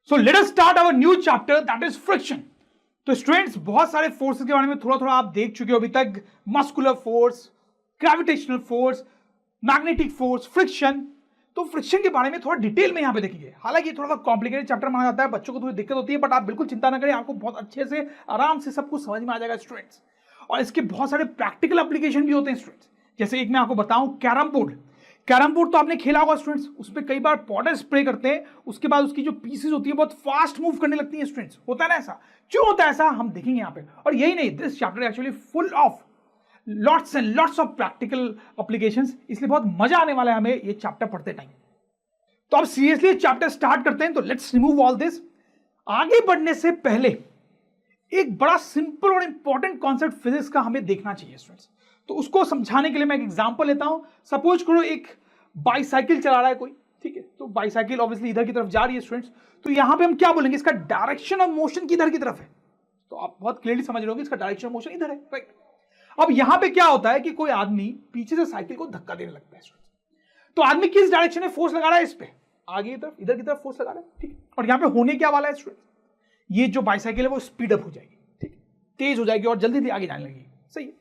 So let us start our new chapter, that is friction. तो students बहुत सारे forces के बारे में थोड़ा थोड़ा आप देख चुके हो अभी तक, muscular force, gravitational force, magnetic force, friction. तो फ्रिक्शन के बारे में थोड़ा डिटेल में यहाँ पे देखेंगे। हालांकि थोड़ा सा कॉम्प्लिकेटेड चैप्टर माना जाता है, बच्चों को थोड़ी दिक्कत होती है, बट आप बिल्कुल चिंता ना करें, आपको बहुत अच्छे से आराम से सब कुछ समझ में आ जाएगा स्टूडेंट्स। और इसके बहुत सारे प्रैक्टिकल एप्लीकेशन भी होते हैं स्टूडेंट्स। जैसे एक मैं आपको बताऊं, कैरम बोर्ड। कैरम बोर्ड तो आपने खेला होगा स्टूडेंट्स, उस पर कई बार पाउडर स्प्रे करते हैं, उसके बाद उसकी जो पीसेस होती है बहुत फास्ट मूव करने लगती है स्टूडेंट्स। होता है ना ऐसा? क्यों होता है ऐसा, हम देखेंगे यहाँ पे। और यही नहीं, this chapter actually full of lots and lots of practical applications, इसलिए बहुत मजा आने वाला है हमें ये चैप्टर पढ़ते टाइम। तो अब सीरियसली चैप्टर स्टार्ट करते हैं। तो लेट्स रिमूव ऑल दिस। आगे बढ़ने से पहले एक बड़ा सिंपल और इंपॉर्टेंट कॉन्सेप्ट फिजिक्स का हमें देखना चाहिए स्टूडेंट्स। तो उसको समझाने के लिए मैं एक एग्जांपल लेता हूं। सपोज करो एक बाईसाइकिल चला रहा है कोई, ठीक है। तो बाईसाइकिल ऑब्वियसली इधर की तरफ जा रही है स्टूडेंट्स। तो यहां पे हम क्या बोलेंगे, इसका डायरेक्शन ऑफ मोशन किधर की तरफ है। तो आप बहुत क्लियरली समझ रहे हो कि इसका डायरेक्शन ऑफ मोशन इधर है, राइट। अब यहां पे क्या होता है कि कोई आदमी पीछे से साइकिल को धक्का देने लगता है स्टूडेंट्स। तो आदमी किस डायरेक्शन में फोर्स लगा रहा है, इस पे, आगे की तरफ, इधर की तरफ फोर्स लगा रहा है, ठीक है। और यहां पे होने क्या वाला है स्टूडेंट्स, ये जो बाईसाइकिल है वो स्पीड अप हो जाएगी, ठीक, तेज हो जाएगी और जल्दी आगे जाने लगेगी, सही है।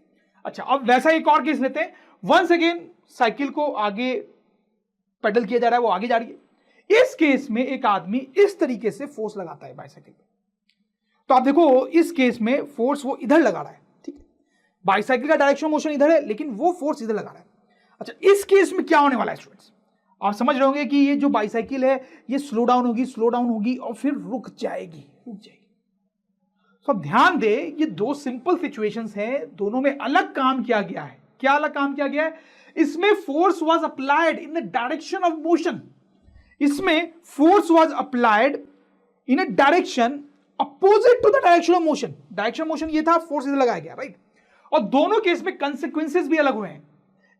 अच्छा, अब वैसा एक और केस लेते हैं। वंस अगेन साइकिल को आगे पेडल किया जा रहा है, वो आगे जा रही है। इस केस में एक आदमी इस तरीके से फोर्स लगाता है बाईसाइकिल पे। तो आप देखो, इस केस में फोर्स वो इधर लगा रहा है, ठीक है। बाईसाइकिल का डायरेक्शन मोशन इधर है, लेकिन वो फोर्स इधर लगा रहा है। अच्छा, इस केस में क्या होने वाला है स्टूडेंट्स, आप समझ रहे होंगे कि ये जो बाईसाइकिल है ये स्लो डाउन होगी और फिर रुक जाएगी। तो अब ध्यान दे, ये दो सिंपल सिचुएशंस हैं, दोनों में अलग काम किया गया है। क्या अलग काम किया गया है? इसमें force was applied in the direction of motion. इसमें force was applied in a direction opposite to the direction of motion. Direction motion ये था, फोर्स इधर लगाया गया, राइट। और दोनों केस में कंसिक्वेंसेस भी अलग हुए हैं।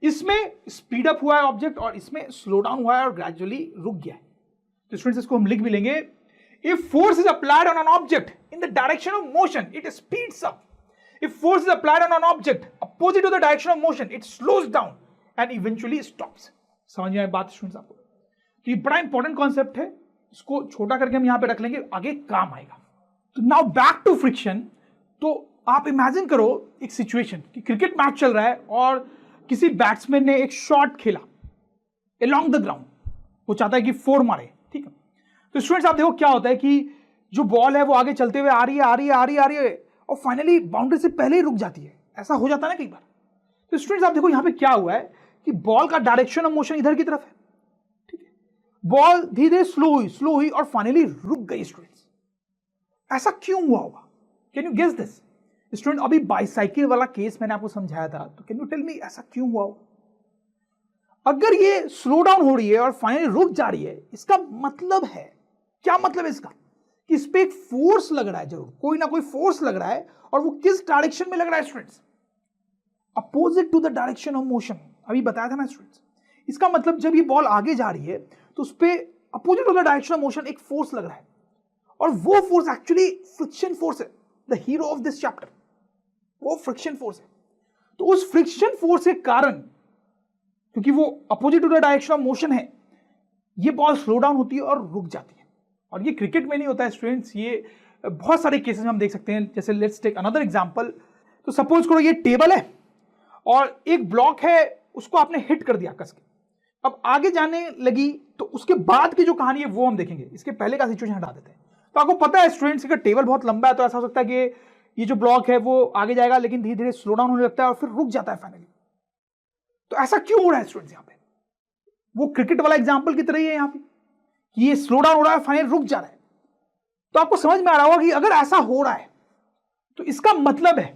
इसमें स्पीड अप हुआ है ऑब्जेक्ट और इसमें स्लो डाउन हुआ है और ग्रेजुअली रुक गया है। तो स्टूडेंट्स इसको हम लिख भी लेंगे, if force is applied on an object in the direction of motion, it speeds up. If force is applied on an object opposite to the direction of motion, it slows down and eventually stops. समझ में आई बात students आपको? तो ये बड़ा important concept है, इसको छोटा करके हम यहां पे रख लेंगे, आगे काम आएगा। तो नाउ बैक टू फ्रिक्शन। तो आप इमेजिन करो एक सिचुएशन कि क्रिकेट मैच चल रहा है और किसी बैट्समैन ने एक शॉट खेला along the ground, वो चाहता है कि 4 मारे, ठीक है। तो स्टूडेंट्स आप देखो क्या होता है कि जो बॉल है वो आगे चलते हुए आ रही है और फाइनली बाउंड्री से पहले ही रुक जाती है। ऐसा हो जाता है ना कई बार। तो स्टूडेंट्स आप देखो यहां पे क्या हुआ है कि बॉल का डायरेक्शन ऑफ मोशन इधर की तरफ है, ठीक है। बॉल धीरे धीरे स्लो हुई और फाइनली रुक गई स्टूडेंट्स। ऐसा क्यों हुआ होगा? Can you guess this student? अभी बाईसाइकिल वाला केस मैंने आपको समझाया था, तो कैन यू टेल मी ऐसा क्यों हुआ होगा? अगर ये स्लो डाउन हो रही है और फाइनली रुक जा रही है, इसका मतलब है, क्या मतलब है इसका, कि इस पे एक फोर्स लग रहा है, जरूर कोई ना कोई फोर्स लग रहा है। और वो किस डायरेक्शन में लग रहा है students? Opposite to the direction of motion. अभी बताया था ना स्टूडेंट्स। इसका मतलब जब ये बॉल आगे जा रही है तो उस पे opposite to the direction of motion एक फोर्स लग रहा है, और वो फोर्स एक्चुअली फ्रिक्शन फोर्स है। The hero of this chapter वो फ्रिक्शन फोर्स है। तो उस फ्रिक्शन फोर्स के कारण, क्योंकि वो opposite to the direction of motion है, ये बॉल स्लो डाउन होती है और रुक जाती है। और ये क्रिकेट में नहीं होता है स्टूडेंट्स, ये बहुत सारे केसेस में हम देख सकते हैं। जैसे लेट्स टेक अनदर एग्जांपल। तो सपोज करो ये टेबल है और एक ब्लॉक है, उसको आपने हिट कर दिया कस के। अब आगे जाने लगी, तो उसके बाद की जो कहानी है वो हम देखेंगे। इसके पहले का सिचुएशन हटा देते हैं। तो आपको पता है स्टूडेंट्स कि टेबल बहुत लंबा है, तो ऐसा हो सकता है कि ये जो ब्लॉक है वो आगे जाएगा, लेकिन धीरे धीरे स्लो डाउन होने लगता है और फिर रुक जाता है फाइनली। तो ऐसा क्यों हो रहा है स्टूडेंट्स? यहां पे वो क्रिकेट वाला एग्जाम्पल की तरह ही है यहाँ पे, ये स्लो डाउन हो रहा है, फाइनल रुक जा रहा है। तो आपको समझ में आ रहा होगा कि अगर ऐसा हो रहा है तो इसका मतलब है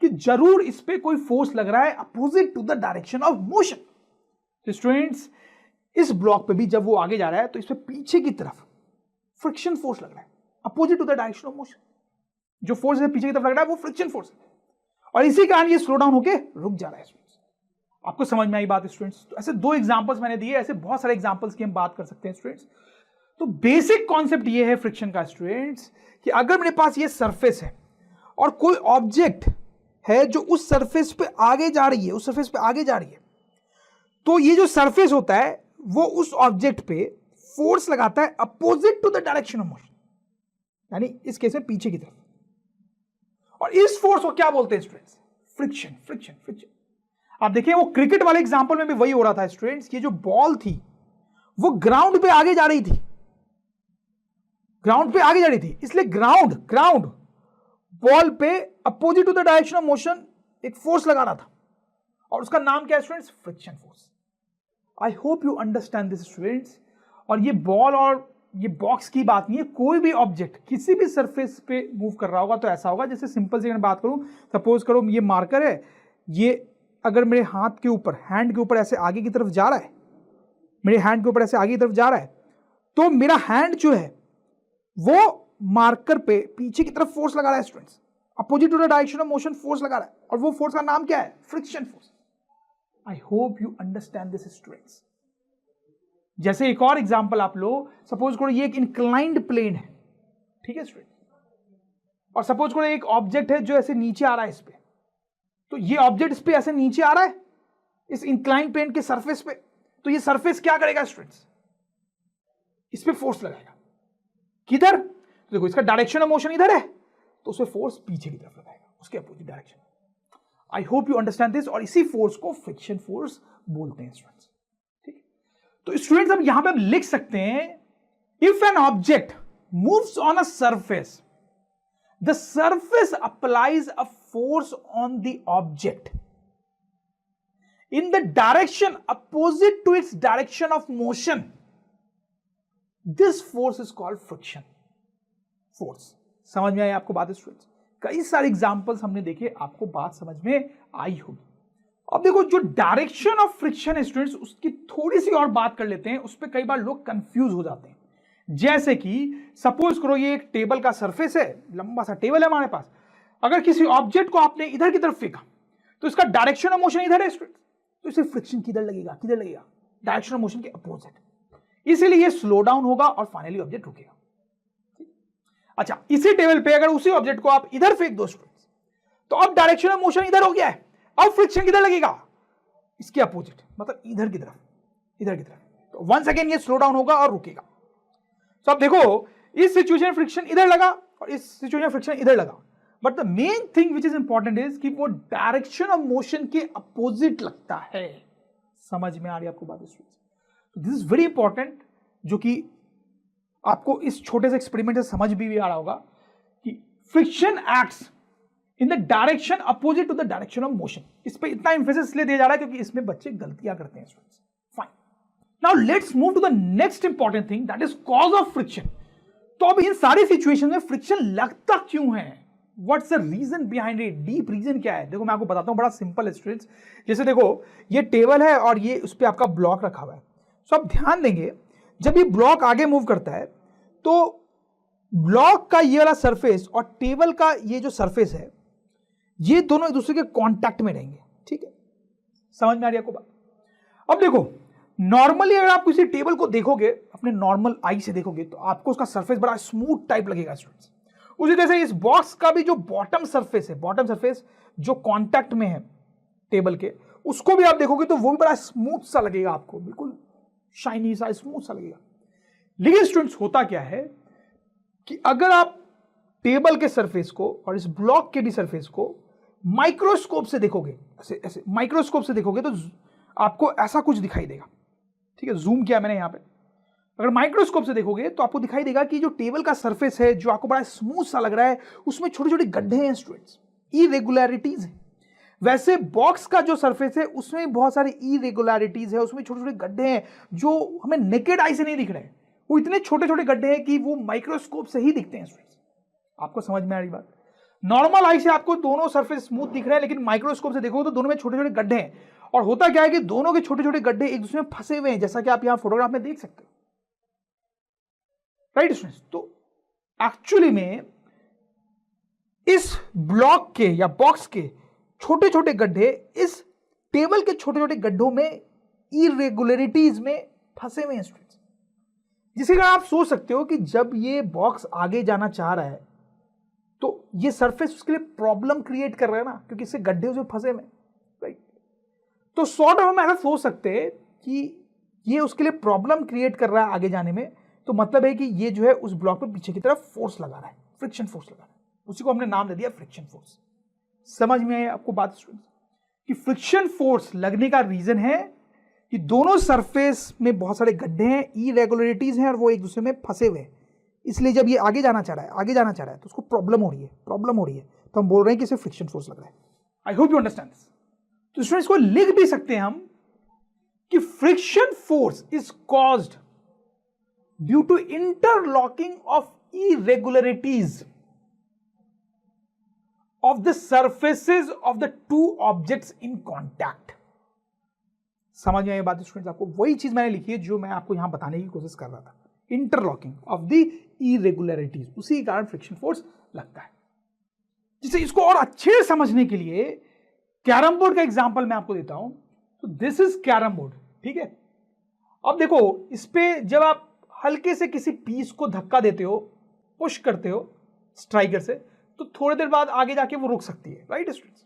कि जरूर इस पे कोई फोर्स लग रहा है opposite to the direction of motion. तो स्टूडेंट्स, इस ब्लॉक पे भी जब वो आगे जा रहा है तो इस पे पीछे की तरफ फ्रिक्शन फोर्स लग रहा है opposite to the direction of motion. जो फोर्स है पीछे की तरफ लग रहा है वो फ्रिक्शन फोर्स है, और इसी कारण ये स्लो डाउन होकर रुक जा रहा है। आपको समझ में आई बात स्टूडेंट्स? तो ऐसे 2 एग्जांपल्स मैंने दिए, ऐसे बहुत सारे एग्जांपल्स की हम बात कर सकते हैं स्टूडेंट्स। तो बेसिक कॉन्सेप्ट ये है फ्रिक्शन का स्टूडेंट्स, कि अगर मेरे पास ये सरफेस है और कोई ऑब्जेक्ट है जो उस सरफेस पे आगे जा रही है, तो ये जो सरफेस होता है वो उस ऑब्जेक्ट पे फोर्स लगाता है opposite to the direction of motion. यानी इस केस में पीछे की तरफ, और इस फोर्स को क्या बोलते हैं स्टूडेंट्स? Friction, friction, friction. आप देखिए वो क्रिकेट वाले एग्जांपल में भी वही हो रहा था स्टूडेंट्स, ये जो बॉल थी वो ग्राउंड पे आगे जा रही थी, ग्राउंड पे आगे जा रही थी, इसलिए ग्राउंड ग्राउंड बॉल पे opposite to the direction of motion एक फोर्स लगा रहा था, और उसका नाम क्या है students? Friction force. I hope you understand this students. और ये बॉल और ये बॉक्स की बात नहीं है, कोई भी ऑब्जेक्ट किसी भी सरफेस पे मूव कर रहा होगा तो ऐसा होगा, जैसे सिंपल सी अगर बात करूं, सपोज करो ये मार्कर है, ये अगर मेरे हाथ के ऊपर, हैंड के ऊपर ऐसे आगे की तरफ जा रहा है, मेरे हैंड के ऊपर ऐसे आगे की तरफ जा रहा है, तो मेरा हैंड जो है वो मार्कर पे पीछे की तरफ फोर्स लगा रहा है students, opposite to the direction of motion force लगा रहा है, और वो फोर्स का नाम क्या है? Friction force. I hope you understand this students. जैसे एक और एग्जांपल आप लो, सपोज करो ये एक इंक्लाइंड प्लेन है, ठीक है स्टूडेंट, और सपोज करो एक ऑब्जेक्ट है जो ऐसे नीचे आ रहा है इस पे, तो ये ऑब्जेक्ट इस पे ऐसे नीचे आ रहा है इस इंक्लाइंड प्लेन के सरफेस पे, तो ये सरफेस क्या करेगा स्टूडेंट्स? इस पे फोर्स लगाएगा, किधर? तो देखो इसका डायरेक्शन ऑफ मोशन इधर है, तो उसे फोर्स पीछे की तरफ लगाएगा, उसके opposite direction. I hope you understand this, और इसी फोर्स को फ्रिक्शन फोर्स बोलते हैं स्टूडेंट्स, ठीक है। तो स्टूडेंट्स अब यहां पे हम लिख सकते हैं, if an object moves on a surface, the surface applies a force on the object in the direction opposite to its direction of motion, this force is called friction force। समझ में आई आपको बात स्टूडेंट्स? कई सारे examples हमने देखे, आपको बात समझ में आई होगी। अब देखो जो डायरेक्शन ऑफ फ्रिक्शन है स्टूडेंट्स, उसकी थोड़ी सी और बात कर लेते हैं, उस पर कई बार लोग कंफ्यूज हो जाते हैं। जैसे कि सपोज करो ये एक टेबल का सरफेस है, लंबा सा टेबल है हमारे पास, अगर किसी ऑब्जेक्ट को आपने इधर की तरफ फेंका तो इसका डायरेक्शन ऑफ मोशन इधर है स्टूडेंट्स, तो इसे फ्रिक्शन किधर लगेगा? किधर लगेगा? डायरेक्शन ऑफ मोशन के अपोजिट, इसीलिए ये स्लो डाउन होगा और फाइनली ऑब्जेक्ट रुकेगा। अच्छा, इसी टेबल पे अगर उसी ऑब्जेक्ट को आप इधर फेंक दो स्टूडेंट्स, तो अब डायरेक्शन ऑफ मोशन इधर हो गया है, अब फ्रिक्शन किधर लगेगा? इसके अपोजिट, मतलब इधर की तरफ, इधर की तरफ। तो वंस अगेन ये स्लो डाउन होगा और रुकेगा। तो अब देखो इस सिचुएशन में फ्रिक्शन इधर लगा और इस सिचुएशन में फ्रिक्शन इधर लगा, but the main thing which is important is कि वो डायरेक्शन ऑफ मोशन के अपोजिट लगता है। समझ में आ रही है आपको बात? तो दिस इज वेरी इंपॉर्टेंट, जो कि आपको इस छोटे से एक्सपेरिमेंट से समझ भी आ रहा होगा कि friction acts in the direction opposite to the direction of motion. इस पे इतना इंफेसिस इसलिए दिया जा रहा है क्योंकि इसमें बच्चे गलतियां करते हैं students. Fine, now let's move to the next important thing, that is cause of friction. तो अब इन सारी सिचुएशन में फ्रिक्शन लगता क्यों है? What's the reason behind it? Deep reason क्या है? देखो मैं आपको बताता हूं, बड़ा सिंपल है स्टूडेंट्स। जैसे देखो ये टेबल है और ये उस पर आपका ब्लॉक रखा हुआ है, तो आप ध्यान देंगे जब ये ब्लॉक आगे मूव करता है तो ब्लॉक का ये वाला सरफेस और टेबल का ये जो सरफेस है, ये दोनों एक दूसरे के कांटेक्ट में रहेंगे। ठीक है, समझ में आ रही है आपको बात? अब देखो नॉर्मली अगर आप किसी टेबल को देखोगे, अपने नॉर्मल आई से देखोगे, तो आपको उसका सरफेस बड़ा स्मूथ टाइप लगेगा स्टूडेंट्स। उसी तरह से इस बॉक्स का भी जो बॉटम सरफेस है, बॉटम सरफेस जो कांटेक्ट में है टेबल के, उसको भी आप देखोगे तो वो भी बड़ा स्मूथ सा लगेगा आपको, बिल्कुल शाइनी सा, स्मूथ सा लगेगा। लेकिन स्टूडेंट्स होता क्या है कि अगर आप टेबल के सरफेस को और इस ब्लॉक के भी सरफेस को माइक्रोस्कोप से देखोगे, ऐसे ऐसे माइक्रोस्कोप से देखोगे, तो आपको ऐसा कुछ दिखाई देगा। ठीक है, जूम किया मैंने यहां पे। अगर माइक्रोस्कोप से देखोगे तो आपको दिखाई देगा कि जो टेबल का सरफेस है, जो आपको बड़ा स्मूथ सा लग रहा है, उसमें छोटे छोटे गड्ढे हैं स्टूडेंट्स, इरेगुलरिटीज हैं। वैसे बॉक्स का जो सरफेस है उसमें बहुत सारी इरेगुलरिटीज है, उसमें छोटे छोटे गड्ढे हैं जो हमें नेकेड आई से नहीं दिख रहे हैं। वो इतने छोटे छोटे गड्ढे हैं कि वो माइक्रोस्कोप से ही दिखते हैं स्टूडेंट्स। आपको समझ में आ रही बात? नॉर्मल आई से आपको दोनों सरफेस स्मूथ दिख रहे हैं, लेकिन माइक्रोस्कोप से देखोगे तो दोनों में छोटे छोटे गड्ढे हैं। और होता क्या है कि दोनों के छोटे छोटे गड्ढे एक दूसरे में फंसे हुए हैं, जैसा कि आप यहां फोटोग्राफ में देख सकते हो। Right students? तो एक्चुअली में इस ब्लॉक के या बॉक्स के छोटे छोटे गड्ढे इस टेबल के छोटे छोटे गड्ढों में इरेगुलरिटीज में फंसे हुए हैं स्टूडेंट्स। जिसके कारण आप सोच सकते हो कि जब ये बॉक्स आगे जाना चाह रहा है तो ये सरफेस उसके लिए प्रॉब्लम क्रिएट कर रहा है ना, क्योंकि इससे गड्ढे उसमें फंसे हुए। राइट? तो सॉर्ट ऑफ हम ऐसा सोच सकते हैं कि ये उसके लिए प्रॉब्लम क्रिएट कर रहा है आगे जाने में, तो मतलब है कि ये जो है उस ब्लॉक पे पीछे की तरफ फोर्स लगा रहा है, फ्रिक्शन फोर्स लगा रहा है, उसी को हमने नाम दे दिया फ्रिक्शन फोर्स। समझ में आए आपको बात स्टूडेंट्स कि फ्रिक्शन फोर्स लगने का रीजन है कि दोनों सरफेस में बहुत सारे गड्ढे हैं, इरेगुलरिटीज हैं और वो एक दूसरे में फंसे हुए हैं, इसलिए जब ये आगे जाना चाह रहा है तो उसको प्रॉब्लम हो रही है, तो हम बोल रहे हैं कि इसे फ्रिक्शन फोर्स लग रहा है। I hope you understand this. तो स्टूडेंट्स को लिख भी सकते हैं हम कि friction force is caused due to interlocking of irregularities of the surfaces of the two objects in contact. समझ में आई बात स्टूडेंट्स? आपको वही चीज मैंने लिखी है जो मैं आपको यहां बताने की कोशिश कर रहा था, इंटरलॉकिंग ऑफ द इरेगुलरिटीज, उसी के कारण फ्रिक्शन फोर्स लगता है। जिसे इसको और अच्छे से समझने के लिए कैरम बोर्ड का एग्जांपल मैं आपको देता हूं। तो दिस इज कैरम बोर्ड, ठीक है। अब देखो इस पे जब आप हल्के से किसी पीस को धक्का देते हो, पुश करते हो स्ट्राइकर से, तो थोड़ी देर बाद आगे जाके वो रुक सकती है, राइट स्टूडेंट्स?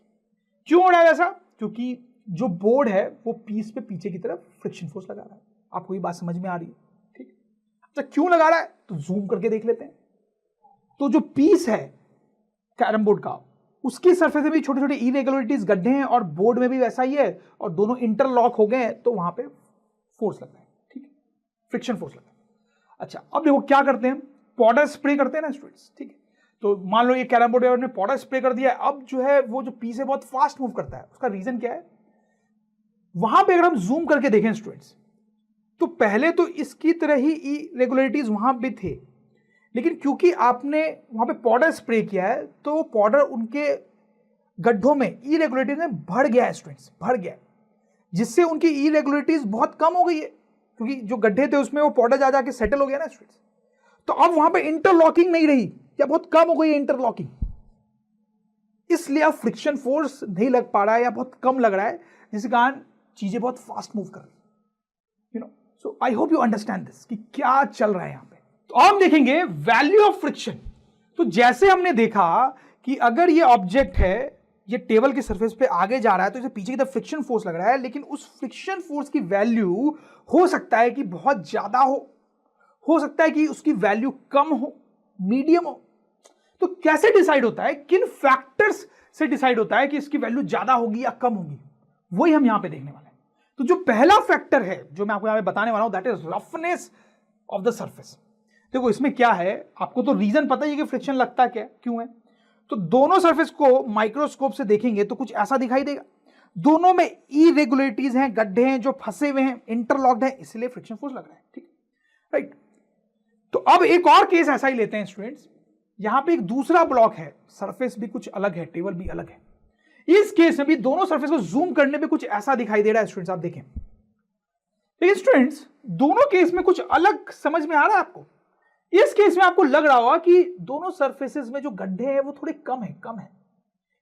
क्यों हो रहा है ऐसा? क्योंकि जो बोर्ड है वो पीस पे पीछे की तरफ फ्रिक्शन फोर्स लगा रहा है। आपको ये बात समझ में आ रही है? ठीक। तो क्यों लगा रहा है तो जूम करके देख लेते हैं। तो जो पीस है कैरम बोर्ड का, उसकी सरफेस में भी छोटे छोटे इरेगुलरिटीज, गड्ढे हैं, और बोर्ड में भी वैसा ही है, और दोनों इंटरलॉक हो गए हैं, तो वहां पे फोर्स लगता है, ठीक है, फ्रिक्शन फोर्स लगता है। अच्छा, अब देखो क्या करते हैं, पाउडर स्प्रे करते हैं ना स्टूडेंट्स, ठीक है। तो मान लो ये कैरम बोर्ड ने पाउडर स्प्रे कर दिया है, अब जो है वो जो पीस है बहुत फास्ट मूव करता है। उसका रीजन क्या है? वहां पे अगर हम जूम करके देखें स्टूडेंट्स, तो पहले तो इसकी तरह ही इरेगुलरिटीज वहां भी थे, लेकिन क्योंकि आपने वहां पे पाउडर स्प्रे किया है, तो पाउडर उनके गड्ढों में इरेगुलरिटीज में भर गया है स्टूडेंट्स, भर गया, जिससे उनकी इरेगुलरिटीज बहुत कम हो गई है, क्योंकि जो गड्ढे थे उसमें वो पाउडर जा जाके सेटल हो गया ना स्टूडेंट्स। तो अब वहां पे इंटरलॉकिंग नहीं रही, या बहुत कम हो गई है इंटरलॉकिंग, इसलिए अब फ्रिक्शन फोर्स नहीं लग पा रहा है या बहुत कम लग रहा है, जिसके कारण चीजें बहुत फास्ट मूव कर रही है, you know. So I hope you understand this कि क्या चल रहा है यहां पे। तो अब हम देखेंगे वैल्यू ऑफ फ्रिक्शन। तो जैसे हमने देखा कि अगर ये ऑब्जेक्ट है, ये टेबल के सरफेस पे आगे जा रहा है, तो इसे पीछे की तरफ फ्रिक्शन फोर्स लग रहा है, लेकिन उस फ्रिक्शन फोर्स की वैल्यू हो सकता है कि बहुत ज्यादा हो सकता है कि उसकी वैल्यू कम हो, मीडियम हो। तो कैसे डिसाइड होता है, किन फैक्टर्स से डिसाइड होता है कि इसकी वैल्यू ज्यादा होगी या कम होगी, वही हम यहां पे देखने वाले हैं। तो जो पहला फैक्टर है जो मैं आपको यहां पे बताने वाला हूं, that is roughness of the surface. देखो इसमें क्या है, आपको तो रीजन पता ही है कि फ्रिक्शन लगता क्या क्यों है। तो दोनों सरफेस को माइक्रोस्कोप से देखेंगे तो कुछ ऐसा दिखाई देगा, दोनों में इरेगुलरिटीज हैं, गड्ढे हैं जो फंसे हुए हैं, इंटरलॉक्ड हैं, इसलिए फ्रिक्शन फोर्स लग रहा है, ठीक, राइट। तो अब एक और केस ऐसा ही लेते हैं स्टूडेंट्स, यहां पे एक दूसरा ब्लॉक है, सरफेस भी कुछ अलग है, टेबल भी अलग है। इस केस में भी दोनों सरफेस को जूम करने पे कुछ ऐसा दिखाई दे रहा है स्टूडेंट्स, आप देखें। लेकिन स्टूडेंट्स दोनों केस में कुछ अलग समझ में आ रहा है आपको। इस केस में आपको लग रहा होगा कि दोनों सरफेसेस में जो गड्ढे हैं वो थोड़े कम है,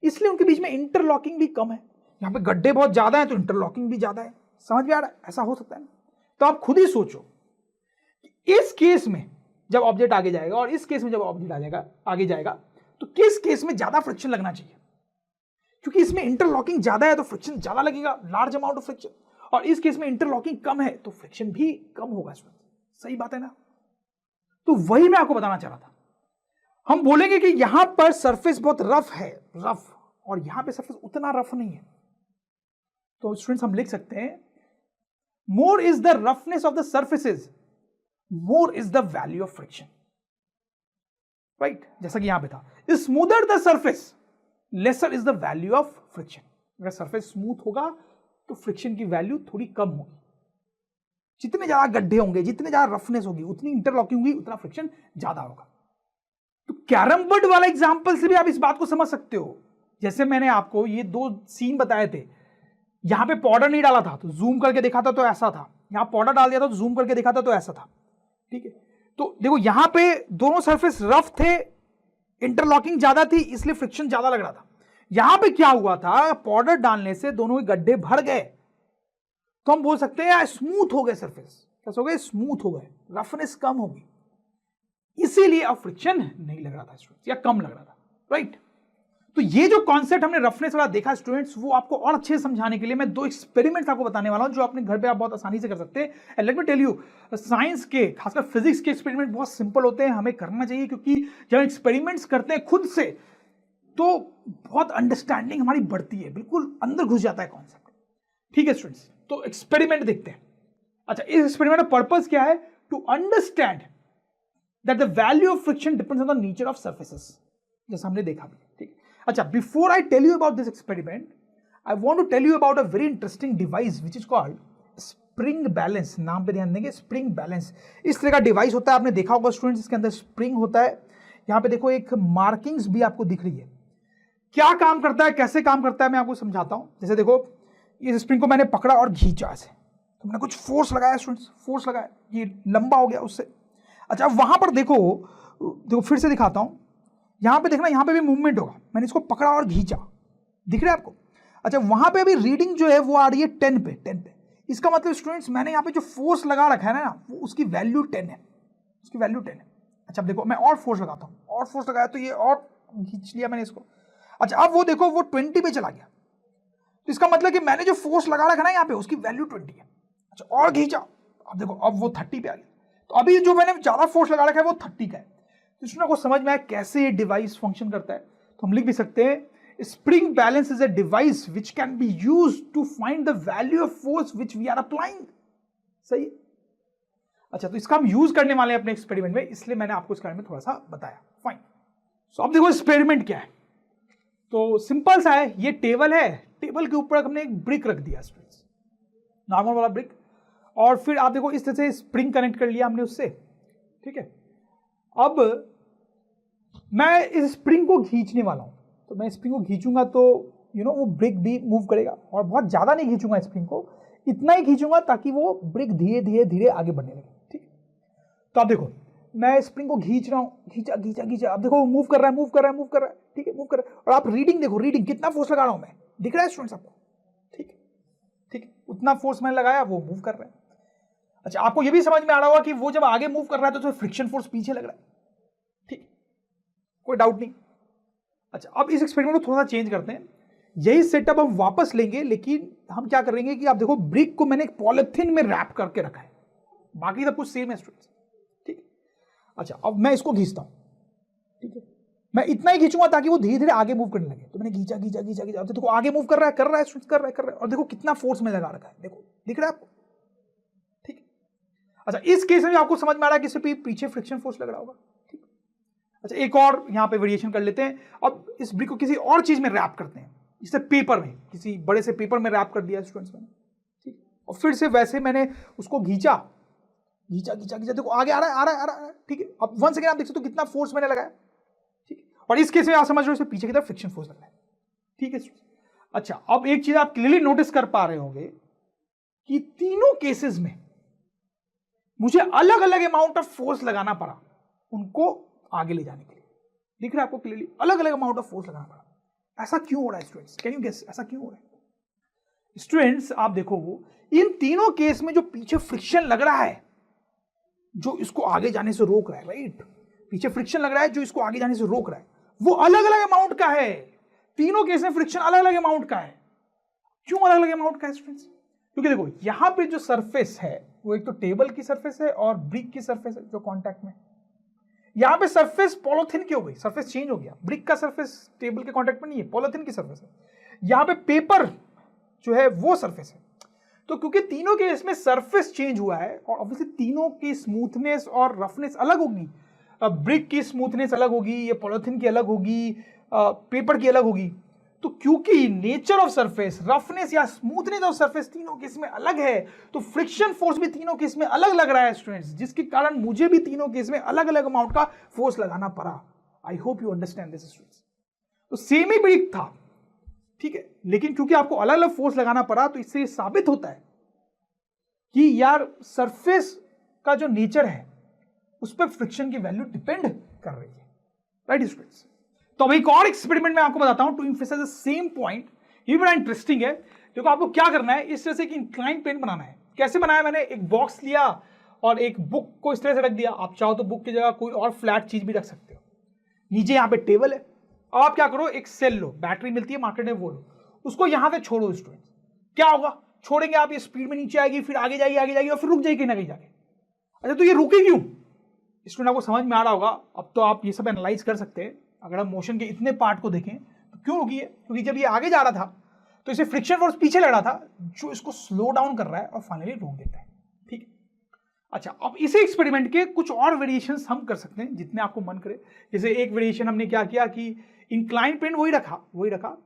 इसलिए उनके बीच में इंटरलॉकिंग भी कम है। यहां पे गड्ढे बहुत ज्यादा है तो इंटरलॉकिंग भी ज्यादा है। समझ में आ रहा है? ऐसा हो सकता है ना? तो आप खुद ही सोचो, इस केस में जब ऑब्जेक्ट आगे जाएगा और इस केस में जब ऑब्जेक्ट आगे जाएगा, तो किस केस में ज्यादा फ्रिक्शन लगना चाहिए? क्योंकि इसमें इंटरलॉकिंग ज्यादा है तो फ्रिक्शन ज्यादा लगेगा, लार्ज अमाउंट ऑफ फ्रिक्शन, और इस केस में इंटरलॉकिंग कम है तो फ्रिक्शन भी कम होगा। सही बात है ना? तो वही मैं आपको बताना चाह रहा था। हम बोलेंगे कि यहां पर सरफेस बहुत रफ है, और यहां पे सरफेस उतना रफ नहीं है, तो स्टूडेंट्स हम लिख सकते हैं more is the roughness of the surfaces, more is the value of friction, right. जैसा कि यहां पे था, smoother the surface lesser is the value of friction. अगर सरफेस स्मूथ होगा तो फ्रिक्शन की वैल्यू थोड़ी कम होगी। जितने ज्यादा गड्ढे होंगे, जितने ज्यादा रफनेस होगी, उतनी इंटरलॉकिंग होगी, उतना फ्रिक्शन ज्यादा होगा। तो कैरम बोर्ड वाला एग्जांपल से भी आप इस बात को समझ सकते हो। जैसे मैंने आपको ये दो सीन बताए थे, यहां पे पाउडर नहीं डाला था तो जूम करके देखा था तो ऐसा था, यहां पाउडर डाल दिया था तो जूम करके देखा था तो ऐसा था, ठीक है। तो देखो यहां पे दोनों सरफेस रफ थे, इंटरलॉकिंग ज्यादा थी, इसलिए फ्रिक्शन ज्यादा लग रहा था। यहां पे क्या हुआ था, पाउडर डालने से दोनों के गड्ढे भर गए, तो हम बोल सकते हैं स्मूथ हो गए सरफेस। कैसे हो गए? स्मूथ हो गए, रफनेस कम होगी, इसीलिए अब फ्रिक्शन नहीं लग रहा था स्टूडेंट्स, या कम लग रहा था, राइट। तो ये जो कॉन्सेप्ट हमने रफनेस वाला देखा स्टूडेंट्स, वो आपको और अच्छे से समझाने के लिए मैं 2 एक्सपेरिमेंट्स आपको बताने वाला हूं जो अपने घर पे आप बहुत आसानी से कर सकते हैं। And let me tell you, science के खासकर फिजिक्स के एक्सपेरिमेंट बहुत सिंपल होते हैं, हमें करना चाहिए, क्योंकि जब एक्सपेरिमेंट्स करते हैं खुद से तो बहुत अंडरस्टैंडिंग हमारी बढ़ती है, बिल्कुल अंदर घुस जाता है कॉन्सेप्ट। ठीक है स्टूडेंट्स, तो एक्सपेरिमेंट देखते हैं। अच्छा, इस एक्सपेरिमेंट का पर्पस क्या है? To understand that the value of friction depends on the nature of surfaces, जैसा हमने देखा भी। ठीक है, अच्छा, before I tell you about this experiment, I want to tell you about a very interesting device which is called spring balance. नाम पे ध्यान देंगे, स्प्रिंग बैलेंस। इस तरह का डिवाइस होता है, आपने देखा होगा स्टूडेंट्स, इसके अंदर स्प्रिंग होता है। यहां पे देखो एक मार्किंग्स भी आपको दिख रही है। क्या काम करता है, कैसे काम करता है, मैं आपको समझाता हूं। जैसे देखो, इस स्प्रिंग को मैंने पकड़ा और खींचा ऐसे, तो मैंने कुछ फोर्स लगाया स्टूडेंट्स, फोर्स लगाया, ये लंबा हो गया उससे। अच्छा, वहां पर देखो, देखो फिर से दिखाता हूं, यहां पे देखना, यहां पे भी मूवमेंट होगा। मैंने इसको पकड़ा और खींचा, दिख रहा है आपको? अच्छा, वहां पे अभी रीडिंग जो है वो आ रही है 10 पे, 10 पे। इसका मतलब स्टूडेंट्स, मैंने यहाँ पे जो फोर्स लगा रखा है ना, वो उसकी वैल्यू 10 है, उसकी वैल्यू 10 है। अच्छा, अब देखो मैं और फोर्स लगाता हूँ, और फोर्स लगाया तो ये और खींच लिया मैंने इसको। अच्छा, अब वो देखो वो 20 पे चला गया, तो इसका मतलब कि मैंने जो फोर्स लगा रखा ना यहाँ पे, उसकी वैल्यू 20 है। अच्छा, और खींचा, अब देखो अब वो 30 पे आ गया। तो अभी जो मैंने ज्यादा फोर्स लगा रखा है वो 30 का है। तो इसमें को समझ में आया कैसे ये डिवाइस फंक्शन करता है। तो हम लिख भी सकते हैं, spring balance is a device which can be used to find the value of force which we are applying. सही। अच्छा, तो इसका हम यूज करने वाले हैं अपने एक्सपेरिमेंट में, इसलिए मैंने आपको इसके बारे में थोड़ा सा बताया। फाइन। सो अब देखो एक्सपेरिमेंट क्या है। तो सिंपल सा है, ये टेबल है, टेबल के ऊपर हमने एक ब्रिक रख दिया स्टूडेंट्स, नॉर्मल वाला ब्रिक, और फिर आप देखो इस तरह से स्प्रिंग कनेक्ट कर लिया हमने उससे। ठीक है, अब मैं इस स्प्रिंग को खींचने वाला हूं, तो मैं स्प्रिंग को खींचूंगा तो वो ब्रिक भी मूव करेगा, और बहुत ज्यादा नहीं खींचूंगा स्प्रिंग को, इतना ही खींचूंगा ताकि वो ब्रिक धीरे धीरे धीरे आगे बढ़ने लगे। ठीक, तो आप देखो मैं स्प्रिंग को खींच रहा हूं, खींचा खींचा खींचा, अब देखो मूव कर रहा है, मूव कर रहा है, मूव कर रहा है। ठीक है, मूव कर रहा है, और आप रीडिंग देखो, रीडिंग कितना फोर्स लगा रहा हूं मैं, दिख रहा है स्टूडेंट्स आपको? ठीक है, ठीक है, उतना फोर्स मैंने लगाया, वो मूव कर रहा है। अच्छा, आपको ये भी समझ में आ रहा होगा कि वो जब आगे मूव कर रहा है तो फ्रिक्शन फोर्स पीछे लग रहा है। ठीक, कोई डाउट नहीं। अच्छा, अब इस एक्सपेरिमेंट को थोड़ा सा चेंज करते हैं, यही सेटअप हम वापस लेंगे, लेकिन हम क्या करेंगे कि आप देखो ब्रिक को मैंने एक पॉलिथीन में रैप करके रखा है, बाकी सब कुछ सेम है स्टूडेंट्स। ठीक, अच्छा, अब मैं इसको खींचता हूं। ठीक है, मैं इतना ही खींचूंगा ताकि वो धीरे धीरे आगे मूव करने लगे। तो मैंने खींचा खींचा खींचा खींचा, अब देखो आगे मूव कर रहा है, कर रहा है स्टूडेंट्स, कर रहा है, कर रहा है, और देखो कितना फोर्स में लगा रखा है, देखो दिख रहा है आपको? ठीक, अच्छा, इस केस में आपको समझ में आ रहा है कि सिर्फ पीछे फ्रिक्शन फोर्स लग रहा होगा। ठीक, अच्छा, एक और यहां पे वेरिएशन कर लेते हैं। अब इस ब्रिक को किसी और चीज में रैप करते हैं, इसे पेपर में, किसी बड़े से पेपर में रैप कर दिया स्टूडेंट्स मैंने। ठीक, और फिर से वैसे मैंने उसको खींचा खींचा खींचा खींचा, देखो आगे आ रहा है, आ रहा है, आ रहा है। ठीक है, अब वन सेकेंड आप देख सकते हो कितना फोर्स मैंने लगाया। ठीक, और इस केस में आप समझ रहे हो इसे पीछे की तरफ फ्रिक्शन फोर्स लग रहा है। ठीक है, अच्छा, अब एक चीज आप क्लियरली नोटिस कर पा रहे होंगे कि तीनों केसेस में मुझे अलग अलग अमाउंट ऑफ फोर्स लगाना पड़ा उनको आगे ले जाने के लिए। दिख रहा है आपको क्लियरली? अलग अलग अमाउंट ऑफ फोर्स लगाना पड़ा। ऐसा क्यों हो रहा है स्टूडेंट्स? कैन यू गेस ऐसा क्यों हो रहा है? स्टूडेंट्स आप देखो, इन तीनों केस में जो पीछे फ्रिक्शन लग रहा है, जो इसको आगे जाने से रोक रहा है, राइट, पीछे फ्रिक्शन लग रहा है जो इसको आगे जाने से रोक रहा है, वो अलग अलग अमाउंट का है। तीनों केस में फ्रिक्शन अलग अलग अमाउंट का है। क्यों अलग अलग अमाउंट का है स्टूडेंट्स? क्योंकि देखो यहां पे जो सरफेस है वो एक तो टेबल की सरफेस है और ब्रिक की सरफेस है जो कांटेक्ट में। यहां पे सरफेस पॉलिथीन की हो गई, सरफेस चेंज हो गया, ब्रिक का सरफेस टेबल के कांटेक्ट में नहीं है, पॉलिथीन की सरफेस है। यहां पे पेपर जो है वो सरफेस है। तो क्योंकि तीनों के इसमें सरफेस चेंज हुआ है और ऑब्वियसली तीनों की स्मूथनेस और रफनेस अलग होगी, ब्रिक की स्मूथनेस अलग होगी, ये पॉलिथीन की अलग होगी, पेपर की अलग होगी। तो क्योंकि नेचर ऑफ सरफेस, रफनेस या स्मूथनेस ऑफ सरफेस तीनों केस में अलग है, तो फ्रिक्शन फोर्स भी तीनों केस में अलग लग रहा है स्टूडेंट्स, जिसके कारण मुझे भी तीनों केस में अलग अलग अमाउंट का फोर्स लगाना पड़ा। आई hope you understand this students. तो सेम ही ब्रिक था, ठीक है, लेकिन क्योंकि आपको अलग अलग फोर्स लगाना पड़ा, तो इससे साबित होता है कि यार सरफेस का जो नेचर है उस पर फ्रिक्शन की वैल्यू डिपेंड कर रही है, राइट स्टूडेंट्स। तो अब एक और एक्सपेरिमेंट मैं आपको बताता हूं to emphasise the same point. ये बड़ा इंटरेस्टिंग है। देखो आपको क्या करना है, इस तरह से एक इंक्लाइन प्लेन बनाना है। कैसे बनाया मैंने? एक बॉक्स लिया और एक बुक को इस तरह से रख दिया। आप चाहो तो बुक की जगह कोई और फ्लैट चीज भी रख सकते हो। नीचे यहां पे टेबल है, आप क्या करो, एक सेल लो, बैटरी मिलती है मार्केट में, वो लो, उसको यहां से छोड़ो स्टूडेंट्स। क्या होगा, छोड़ेंगे आप, ये स्पीड में नीचे आएगी, फिर आगे जाएगी और फिर रुक जाएगी ना कहीं जाके। अच्छा, तो ये रुके क्यों? स्टूडेंट आपको समझ में आ रहा होगा, अब तो आप ये सब एनालाइज कर सकते हैं। अगर हम मोशन के इतने पार्ट को देखें तो क्यों रुकी है, क्योंकि जब ये आगे जा रहा था तो इसे फ्रिक्शन फोर्स पीछे लग रहा था जो इसको स्लो डाउन कर रहा है और फाइनली रोक देता है। ठीक है, अच्छा, अब इसी एक्सपेरिमेंट के कुछ और वेरिएशंस हम कर सकते हैं जितने आपको मन करे। जैसे एक वेरिएशन हमने क्या किया कि इंक्लाइन प्लेन वही रखा,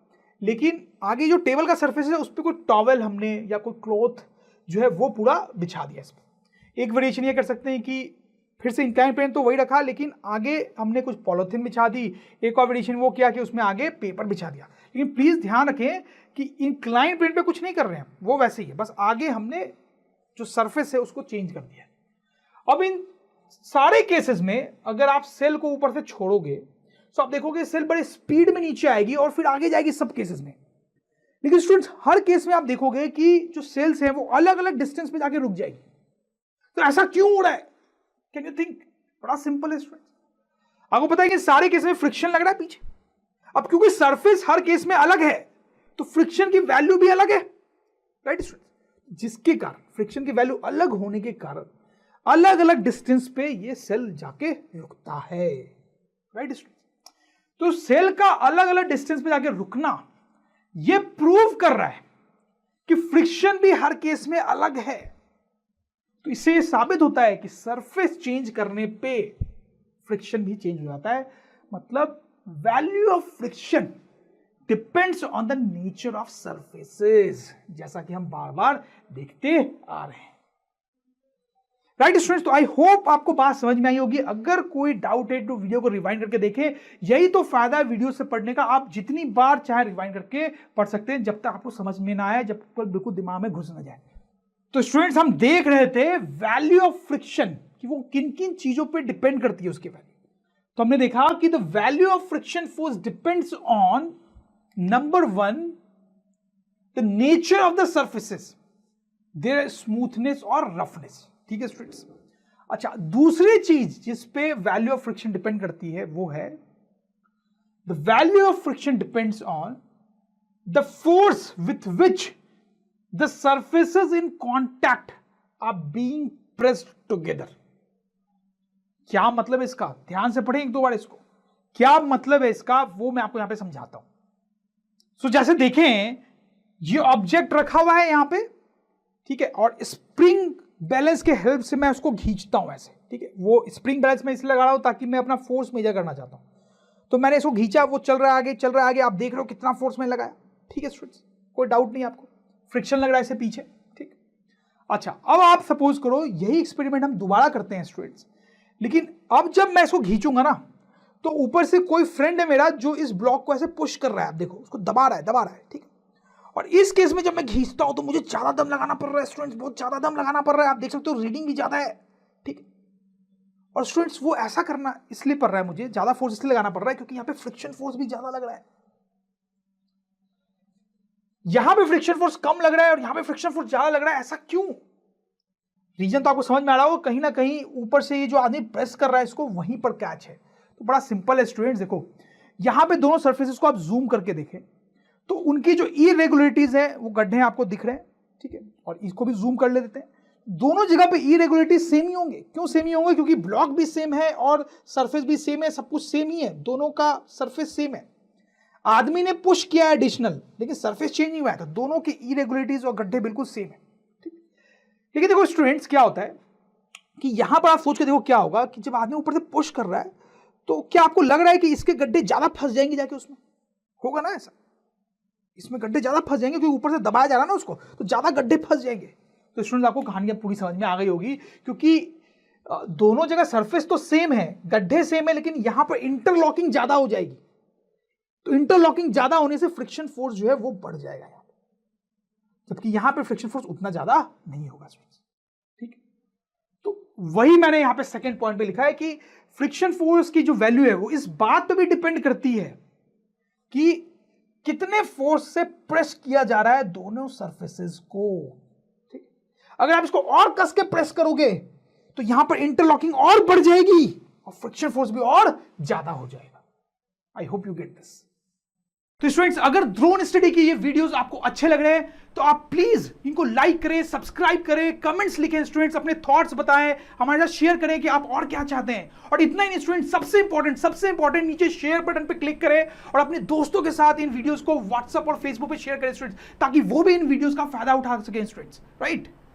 लेकिन आगे जो टेबल का सरफेस है उस पर कोई टॉवेल हमने या कोई क्लॉथ जो है वो पूरा बिछा दिया इस पर। एक वेरिएशन ये कर सकते हैं कि फिर से इंक्लाइन प्लेन तो वही रखा, लेकिन आगे हमने कुछ पॉलिथीन बिछा दी। एक और वेरिएशन वो किया कि उसमें आगे पेपर बिछा दिया। लेकिन प्लीज ध्यान रखें कि इंक्लाइन प्लेन पे कुछ नहीं कर रहे हैं, वो वैसे ही है, बस आगे हमने जो सरफेस है उसको चेंज कर दिया। अब इन सारे केसेस में अगर आप सेल को ऊपर से छोड़ोगे तो आप देखोगे सेल बड़े स्पीड में नीचे आएगी और फिर आगे जाएगी सब केसेस में। लेकिन स्टूडेंट्स, हर केस में आप देखोगे कि जो सेल्स हैं वो अलग अलग डिस्टेंस पे जाके रुक जाएगी। तो ऐसा क्यों हो रहा है? Can you think? बड़ा सिंपल है स्टूडेंट्स। आपको पता है कि सारे केस में फ्रिक्शन लग रहा है पीछे। अब क्योंकि सरफेस हर केस में अलग है तो फ्रिक्शन की वैल्यू भी अलग है, राइट स्टूडेंट्स? जिसके कारण फ्रिक्शन की वैल्यू अलग होने के कारण अलग अलग डिस्टेंस पे ये सेल जाके रुकता है, राइट स्टूडेंट्स? तो सेल का अलग अलग डिस्टेंस पे जाके रुकना ये प्रूव कर रहा है कि फ्रिक्शन भी हर केस में अलग है। तो इससे ये साबित होता है कि सरफेस चेंज करने पे फ्रिक्शन भी चेंज हो जाता है। मतलब value of friction depends on the nature of surfaces, जैसा कि हम बार बार देखते आ रहे हैं, राइट स्टूडेंट्स? तो आई होप आपको बात समझ में आई होगी। अगर कोई डाउट है तो वीडियो को रिवाइंड करके देखें। यही तो फायदा है वीडियो से पढ़ने का, आप जितनी बार चाहे रिवाइंड करके पढ़ सकते हैं जब तक आपको समझ में ना आए, जब तक बिल्कुल दिमाग में घुस ना जाए। तो स्टूडेंट्स, हम देख रहे थे वैल्यू ऑफ फ्रिक्शन कि वो किन किन चीजों पे डिपेंड करती है उसकी वैल्यू। तो हमने देखा कि the value of friction force depends on number 1 the nature of the surfaces, their smoothness और रफनेस। ठीक है स्टूडेंट्स? अच्छा, दूसरी चीज जिस पे वैल्यू ऑफ फ्रिक्शन डिपेंड करती है वो है the value of friction depends on the force with which the surfaces in contact are being pressed together। क्या मतलब है इसका? ध्यान से पढ़ें एक दो बार इसको। क्या मतलब है इसका वो मैं आपको यहां पे समझाता हूं। जैसे देखें, ये ऑब्जेक्ट रखा हुआ है यहां पे, ठीक है, और स्प्रिंग बैलेंस के हेल्प से मैं उसको खींचता हूं ऐसे, ठीक है। वो स्प्रिंग बैलेंस में इसलिए लगा रहा हूं ताकि मैं अपना फोर्स मेजर करना चाहता हूं। तो मैंने इसको खींचा, वो चल रहा है आगे, आप देख रहे हो कितना फोर्स मैंने लगाया। ठीक है स्टूडेंट्स, कोई डाउट नहीं आपको, फ्रिक्शन लग रहा है इसे पीछे, ठीक। अच्छा, अब आप सपोज करो यही एक्सपेरिमेंट हम दोबारा करते हैं स्टूडेंट्स, लेकिन अब जब मैं इसको खींचूंगा ना तो ऊपर से कोई फ्रेंड है मेरा जो इस ब्लॉक को ऐसे पुश कर रहा है, आप देखो उसको दबा रहा है, ठीक है। और इस केस में जब मैं खींचता हूं तो मुझे ज्यादा दम लगाना पड़ रहा है स्टूडेंट्स, बहुत ज्यादा दम लगाना पड़ रहा है, आप देख सकते हो रीडिंग भी ज्यादा है, ठीक। और स्टूडेंट्स, वो ऐसा करना इसलिए पड़ रहा है, मुझे ज्यादा फोर्स इसलिए लगाना पड़ रहा है क्योंकि यहाँ पे फ्रिक्शन फोर्स भी ज्यादा लग रहा है। यहां पे फ्रिक्शन फोर्स कम लग रहा है और यहां पे फ्रिक्शन फोर्स ज्यादा लग रहा है, ऐसा क्यों? रीजन तो आपको समझ में आ रहा होगा, कहीं ना कहीं ऊपर से ये जो आदमी प्रेस कर रहा है इसको, वहीं पर कैच है। तो बड़ा सिंपल है स्टूडेंट्स, देखो यहां पे दोनों सरफेसेस को आप जूम करके देखें तो उनकी जो इरेगुलरिटीज है वो गड्ढे आपको दिख रहे हैं, ठीक है। और इसको भी जूम कर लेते हैं, दोनों जगह पे इरेगुलरिटीज सेम ही होंगे। क्यों सेम ही होंगे? क्योंकि ब्लॉक भी सेम है और सरफेस भी सेम है, सब कुछ सेम ही है, दोनों का सरफेस सेम है। आदमी ने पुश किया एडिशनल, लेकिन सरफेस चेंज नहीं हुआ है, तो दोनों की इरेगुलरिटीज और गड्ढे बिल्कुल सेम है, ठीक। लेकिन देखो स्टूडेंट्स, क्या होता है कि यहां पर आप सोच के देखो क्या होगा कि जब आदमी ऊपर से पुश कर रहा है तो क्या आपको लग रहा है कि इसके गड्ढे ज्यादा फंस जाएंगे जाके उसमें? होगा ना ऐसा, इसमें गड्ढे ज्यादा फंस जाएंगे क्योंकि ऊपर से दबाया जा रहा है ना उसको, तो ज्यादा गड्ढे फंस जाएंगे। तो स्टूडेंट्स, आपको कहानी पूरी समझ में आ गई होगी, क्योंकि दोनों जगह सरफेस तो सेम है, गड्ढे सेम है, लेकिन यहां पर इंटरलॉकिंग ज्यादा हो जाएगी। तो इंटरलॉकिंग ज्यादा होने से फ्रिक्शन फोर्स जो है वो बढ़ जाएगा यहां पे, जबकि यहां पे फ्रिक्शन फोर्स उतना ज्यादा नहीं होगा, ठीक है। तो वही मैंने यहां पे सेकंड पॉइंट पे लिखा है कि फ्रिक्शन फोर्स की जो वैल्यू है वो इस बात पे भी डिपेंड करती है कि कितने फोर्स से प्रेस किया जा रहा है दोनों सरफेसेस को, ठीक। अगर आप इसको और कस के प्रेस करोगे तो यहां पर इंटरलॉकिंग और बढ़ जाएगी और फ्रिक्शन फोर्स भी और ज्यादा हो जाएगा। आई होप यू गेट दिस। तो स्टूडेंट्स, अगर ड्रोन स्टडी की ये वीडियोस आपको अच्छे लग रहे हैं तो आप प्लीज इनको लाइक करें, सब्सक्राइब करें, कमेंट्स लिखें स्टूडेंट्स, अपने थॉट्स बताएं, हमारे साथ शेयर करें कि आप और क्या चाहते हैं। और इतना ही नहीं स्टूडेंट्स, सबसे इंपॉर्टेंट नीचे शेयर बटन पे क्लिक करें और अपने दोस्तों के साथ इन वीडियोस को व्हाट्सएप और फेसबुक पे शेयर करें स्टूडेंट्स, ताकि वो भी इन वीडियोस का फायदा उठा सकें स्टूडेंट्स, राइट।